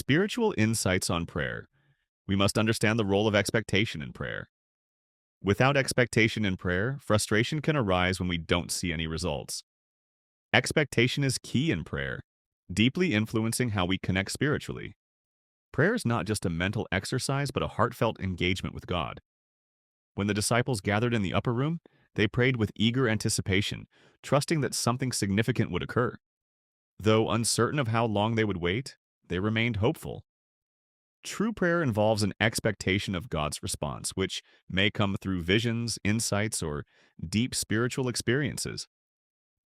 Spiritual insights on prayer. We must understand the role of expectation in prayer. Without expectation in prayer, frustration can arise when we don't see any results. Expectation is key in prayer, deeply influencing how we connect spiritually. Prayer is not just a mental exercise, but a heartfelt engagement with God. When the disciples gathered in the upper room, they prayed with eager anticipation, trusting that something significant would occur. Though uncertain of how long they would wait, they remained hopeful. True prayer involves an expectation of God's response, which may come through visions, insights, or deep spiritual experiences.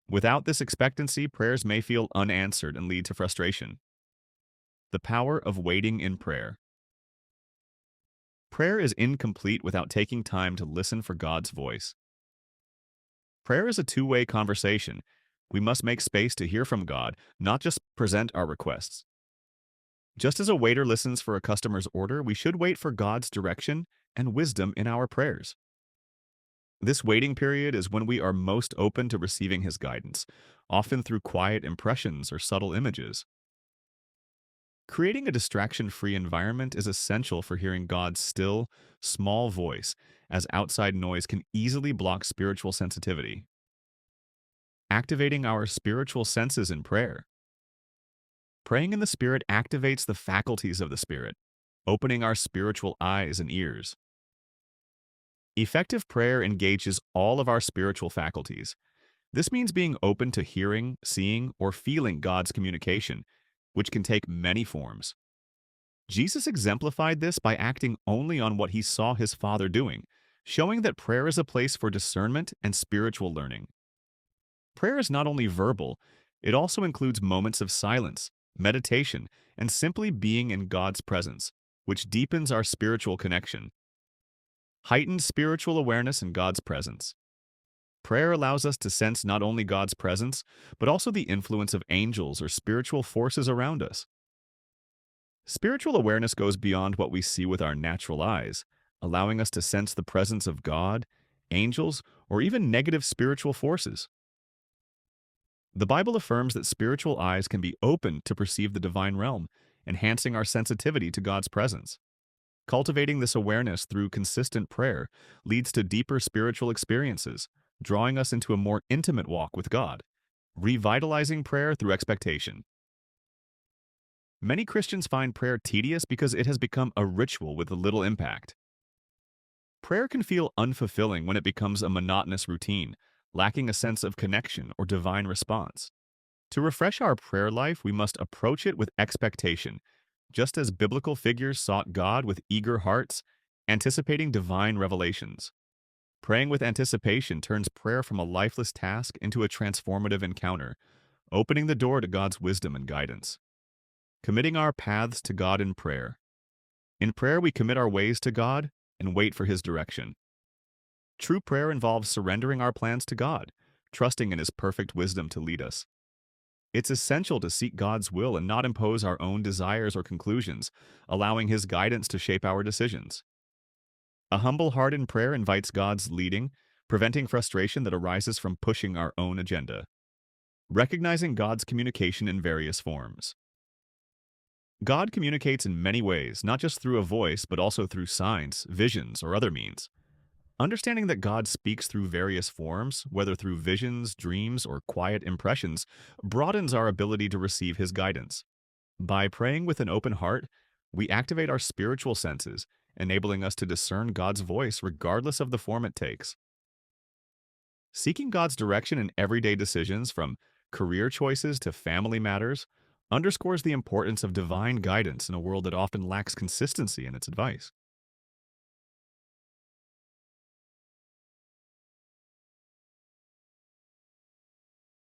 Without this expectancy, prayers may feel unanswered and lead to frustration. The power of waiting in prayer. Prayer is incomplete without taking time to listen for God's voice. Prayer is a two-way conversation. We must make space to hear from God, not just present our requests. Just as a waiter listens for a customer's order, we should wait for God's direction and wisdom in our prayers. This waiting period is when we are most open to receiving His guidance, often through quiet impressions or subtle images. Creating a distraction-free environment is essential for hearing God's still, small voice, as outside noise can easily block spiritual sensitivity. Activating our spiritual senses in prayer. Praying in the Spirit activates the faculties of the Spirit, opening our spiritual eyes and ears. Effective prayer engages all of our spiritual faculties. This means being open to hearing, seeing, or feeling God's communication, which can take many forms. Jesus exemplified this by acting only on what He saw His Father doing, showing that prayer is a place for discernment and spiritual learning. Prayer is not only verbal, it also includes moments of silence, meditation, and simply being in God's presence, which deepens our spiritual connection. Heightened spiritual awareness in God's presence. Prayer allows us to sense not only God's presence, but also the influence of angels or spiritual forces around us. Spiritual awareness goes beyond what we see with our natural eyes, allowing us to sense the presence of God, angels, or even negative spiritual forces. The Bible affirms that spiritual eyes can be opened to perceive the divine realm, enhancing our sensitivity to God's presence. Cultivating this awareness through consistent prayer leads to deeper spiritual experiences, drawing us into a more intimate walk with God, revitalizing prayer through expectation. Many Christians find prayer tedious because it has become a ritual with little impact. Prayer can feel unfulfilling when it becomes a monotonous routine, lacking a sense of connection or divine response. To refresh our prayer life, we must approach it with expectation, just as biblical figures sought God with eager hearts, anticipating divine revelations. Praying with anticipation turns prayer from a lifeless task into a transformative encounter, opening the door to God's wisdom and guidance. Committing our paths to God in prayer. In prayer, we commit our ways to God and wait for His direction. True prayer involves surrendering our plans to God, trusting in His perfect wisdom to lead us. It's essential to seek God's will and not impose our own desires or conclusions, allowing His guidance to shape our decisions. A humble heart in prayer invites God's leading, preventing frustration that arises from pushing our own agenda. Recognizing God's communication in various forms. God communicates in many ways, not just through a voice, but also through signs, visions, or other means. Understanding that God speaks through various forms, whether through visions, dreams, or quiet impressions, broadens our ability to receive His guidance. By praying with an open heart, we activate our spiritual senses, enabling us to discern God's voice regardless of the form it takes. Seeking God's direction in everyday decisions, from career choices to family matters, underscores the importance of divine guidance in a world that often lacks consistency in its advice.